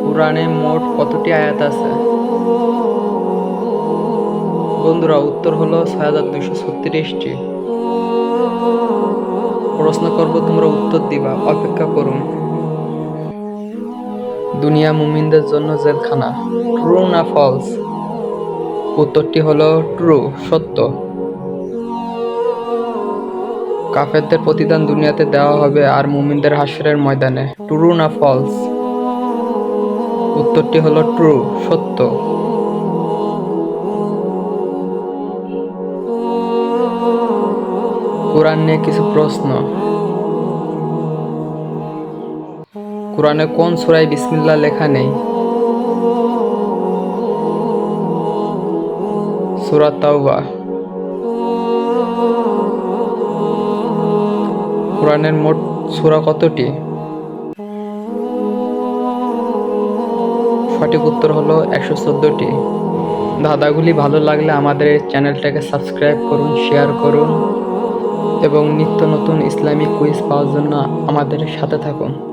কুরআনে মোট কতটি আয়াত আছে? বন্ধুরা, উত্তর হলো ৬,২৩৬টি। প্রশ্ন করব, তোমরা উত্তর দিবা, অপেক্ষা করুন। দুনিয়া মুমিনদের জন্য জেলখানা, ট্রু না ফলস? উত্তরটি হলো ট্রু, সত্য। কাফেরদের প্রতিদান দুনিয়াতে দেওয়া হবে আর মুমিনদের হাশরের ময়দানে, ট্রু না ফলস? উত্তরটি হলো ট্রু, সত্য। কুরআন নিয়ে কিছু প্রশ্ন। কুরআনে কোন সূরায় বিসমিল্লাহ লেখা নেই? সূরা তাওবা। কুরআনের মোট সূরা কতটি? সঠিক উত্তর হলো ১১৪টি। ধাঁধাগুলি ভালো লাগলে আমাদের এই চ্যানেলটাকে সাবস্ক্রাইব করুন, শেয়ার করুন এবং নিত্য নতুন ইসলামিক কুইজ পাওয়ার জন্য আমাদের সাথে থাকুন।